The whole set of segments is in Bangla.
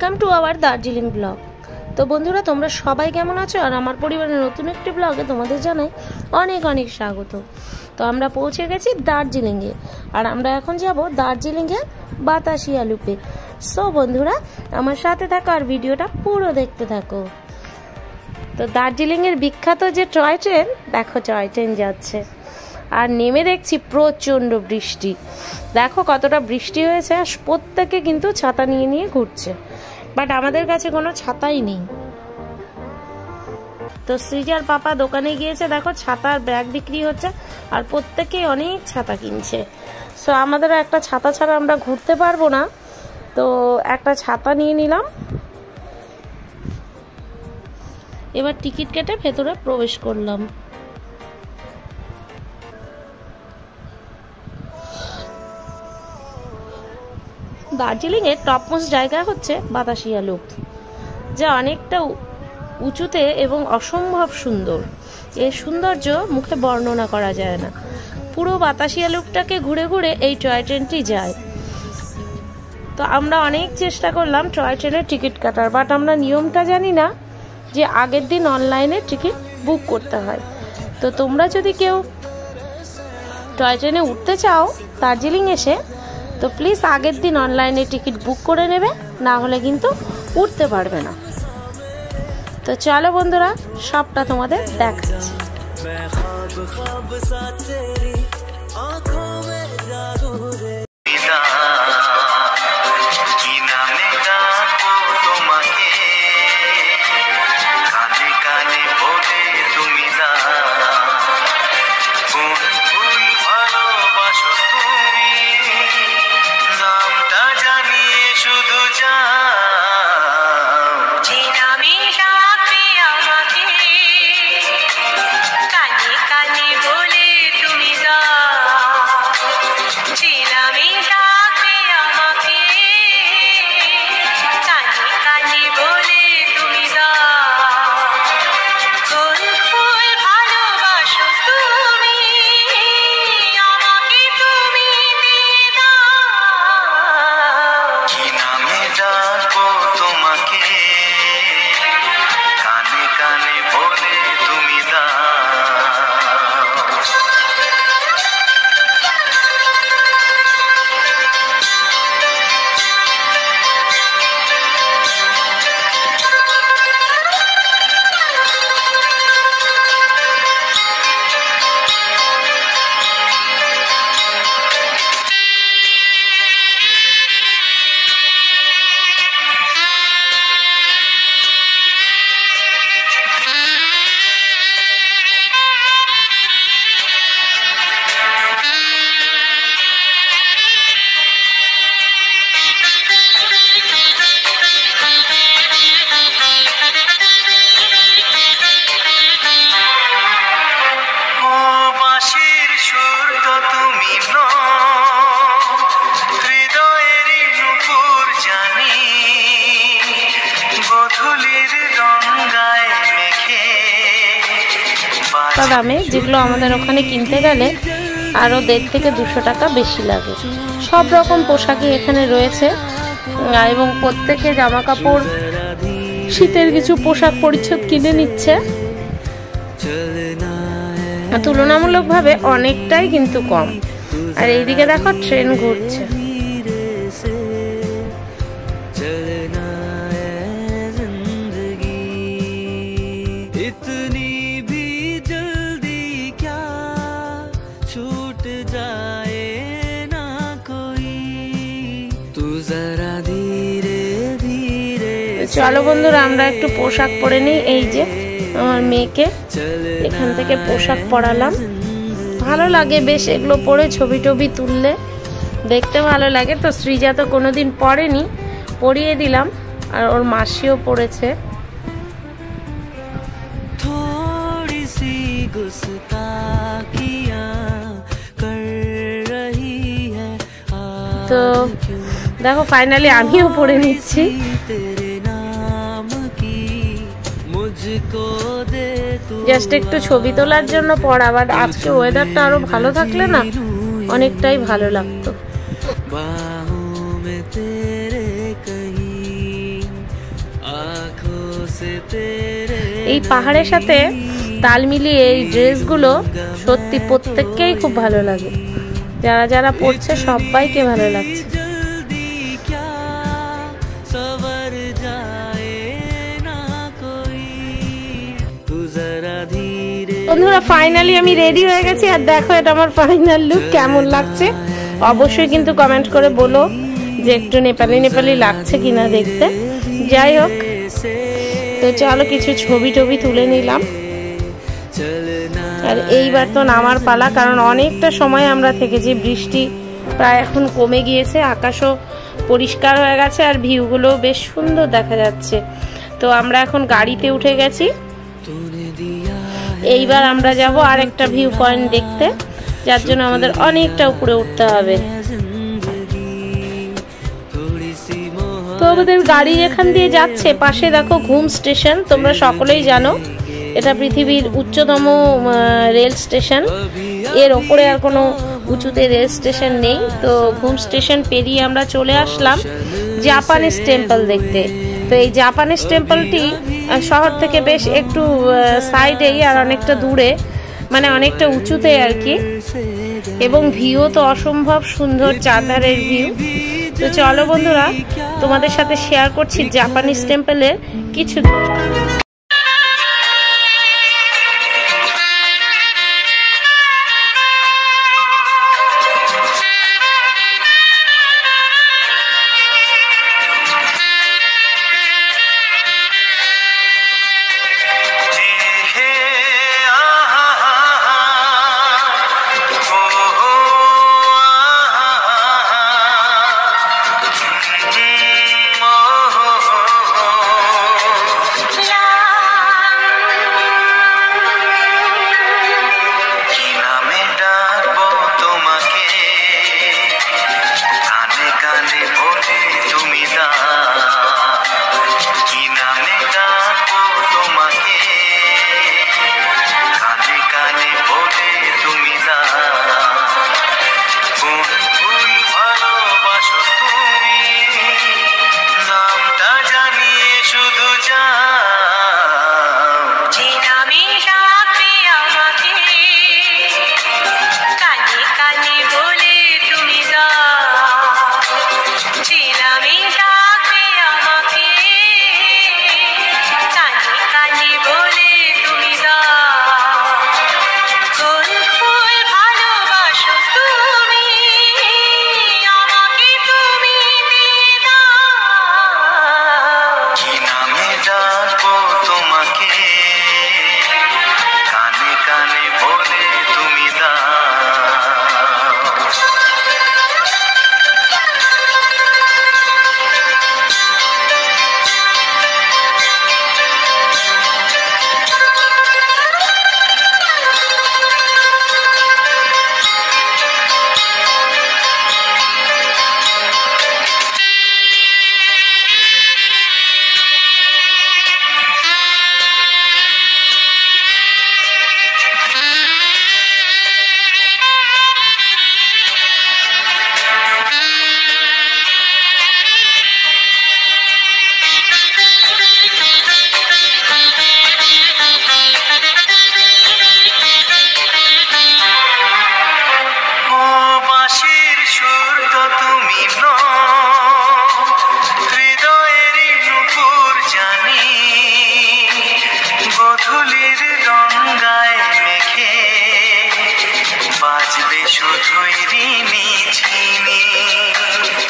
Welcome to our Darjeeling blog. তো বন্ধুরা, তোমরা সবাই কেমন আছো? আর আমার পরিবারের নতুন একটি ব্লগে তোমাদের জানাই অনেক অনেক স্বাগত। তো আমরা পৌঁছে গেছি দার্জিলিংয়ে, আর আমরা এখন যাব দার্জিলিংয়ের বাতাসিয়া লুপে। সো বন্ধুরা, আমার সাথে থাকো আর ভিডিওটা পুরো দেখতে থাকো। তো দার্জিলিংয়ের বিখ্যাত যে টয় ট্রেন, দেখো টয় ট্রেন যাচ্ছে, আর নেমে দেখছি প্রচণ্ড বৃষ্টি। দেখো কতটা বৃষ্টি হয়েছে, আর প্রত্যেকে কিন্তু ছাতা নিয়ে নিয়ে ঘুরছে, বাট আমাদের কাছে কোনো ছাতাই নেই। তো সৃজার পাপা দোকানে গিয়েছে, দেখো ছাতার ব্যাগ বিক্রি হচ্ছে, আর প্রত্যেকেই অনেক ছাতা কিনছে। সো আমাদেরও একটা ছাতা ছাড়া আমরা ঘুরতে পারবো না, তো একটা ছাতা নিয়ে নিলাম। এবার টিকিট কেটে ভেতরে প্রবেশ করলাম। দার্জিলিংয়ের টপমোস্ট জায়গা হচ্ছে বাতাসিয়া লুপ, যা অনেকটা উঁচুতে এবং অসম্ভব সুন্দর। এর সৌন্দর্য মুখে বর্ণনা করা যায় না। পুরো বাতাসিয়া লুপটাকে ঘুরে ঘুরে এই টয় ট্রেনটি যায়। তো আমরা অনেক চেষ্টা করলাম টয় ট্রেনের টিকিট কাটার, বাট আমরা নিয়মটা জানি না যে আগের দিন অনলাইনে টিকিট বুক করতে হয়। তো তোমরা যদি কেউ টয় ট্রেনে উঠতে চাও দার্জিলিং এসে, তো প্লিজ আগের দিন অনলাইনে টিকিট বুক করে নেবে, না হলে কিন্তু উঠতে পারবে না। তো চলো বন্ধুরা, সবটা তোমাদের দেখাচ্ছি। দামে যেগুলো আমাদের ওখানে কিনতে গেলে আরও 150 থেকে 200 টাকা বেশি লাগে। সব রকম পোশাকই এখানে রয়েছে, এবং প্রত্যেকে জামা কাপড়, শীতের কিছু পোশাক পরিচ্ছদ কিনে নিচ্ছে। তুলনামূলকভাবে অনেকটাই কিন্তু কম। আর এইদিকে দেখো ট্রেন ঘুরছে। চলো বন্ধুরা, আমরা একটু পোশাক পরে নিই। এই যে আমার মেয়েকে এখান থেকে পোশাক পরালাম, ভালো লাগে বেশ এগুলো পরে ছবি টবি তুললে দেখতে ভালো লাগে। তো সৃজা তো কোনোদিন পরেনি, পরিয়ে দিলাম, আর ওর মাসিও পরেছে। তো দেখো ফাইনালি আমিও পরে নিচ্ছি। জাস্ট একটু ছবি তোলার জন্য পড়া, বাট আজকে ওয়েদারটা আরো ভালো থাকলে না অনেকটাই ভালো লাগতো। এই পাহাড়ের সাথে তাল মিলিয়ে এই ড্রেসগুলো সত্যি প্রত্যেককেই খুব ভালো লাগে, যারা যারা পড়ছে সবাইকে ভালো লাগছে। বন্ধুরা ফাইনালি আমি রেডি হয়ে গেছি, আর দেখো এটা আমার ফাইনাল লুক। কেমন লাগছে অবশ্যই কিন্তু কমেন্ট করে বলো যে একটু নেপালি নেপালি লাগছে কিনা দেখতে। যাই হোক, তো চলো কিছু ছবি টবি তুলে নিলাম। আর এইবার তো নামার পালা, কারণ অনেকটা সময় আমরা থেকেছি, বৃষ্টি প্রায় এখন কমে গিয়েছে, আকাশও পরিষ্কার হয়ে গেছে, আর ভিউগুলো বেশ সুন্দর দেখা যাচ্ছে। তো আমরা এখন গাড়িতে উঠে গেছি, এইবার আমরা যাব আর একটা ভিউ পয়েন্ট দেখতে, যার জন্য আমাদের অনেকটা উপরে উঠতে হবে। তো আমাদের গাড়ি এখান দিয়ে যাচ্ছে, পাশে দেখো ঘুম স্টেশন, তোমরা সকলেই জানো এটা পৃথিবীর উচ্চতম রেল স্টেশন, এর ওপরে আর কোনো উঁচুতে রেল স্টেশন নেই। তো ঘুম স্টেশন পেরিয়ে আমরা চলে আসলাম জাপানিজ টেম্পল দেখতে। তো এই জাপানিজ টেম্পলটি শহর থেকে বেশ একটু সাইডেই আর অনেকটা দূরে, মানে অনেকটা উঁচুতে আর কি, এবং ভিউ তো অসম্ভব সুন্দর, চারধারের ভিউ। তো চলো বন্ধুরা, তোমাদের সাথে শেয়ার করছি জাপানিজ টেম্পলের কিছু।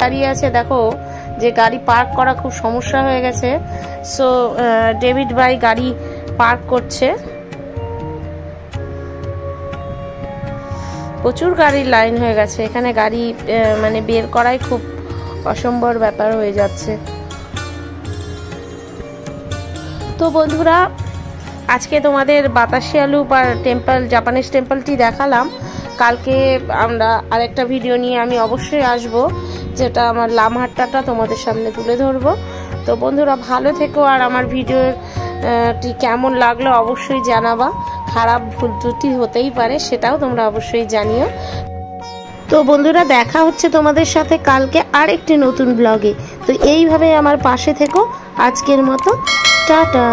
দাঁড়িয়ে আছে, দেখো যে গাড়ি পার্ক করা খুব সমস্যা হয়ে গেছে। সো ডেভিড ভাই গাড়ি পার্ক করছে, প্রচুর গাড়ির লাইন হয়ে গেছে এখানে, গাড়ি মানে বের করাই খুব অসম্ভব ব্যাপার হয়ে যাচ্ছে। তো বন্ধুরা, আজকে তোমাদের বাতাসিয়া লুপ আর টেম্পল, জাপানিজ টেম্পলটি দেখালাম। কালকে আমরা আরেকটা ভিডিও নিয়ে আমি অবশ্যই আসব, যেটা আমার লামহাট্টাটা তোমাদের সামনে তুলে ধরবো। তো বন্ধুরা ভালো থেকো, আর আমার ভিডিওটি কেমন লাগলো অবশ্যই জানাবা, খারাপ ভুল ত্রুটি হতেই পারে সেটাও তোমরা অবশ্যই জানিও। তো বন্ধুরা দেখা হচ্ছে তোমাদের সাথে কালকে আরেকটি নতুন ব্লগে। তো এইভাবে আমার পাশে থেকো, আজকের মতো টাটা।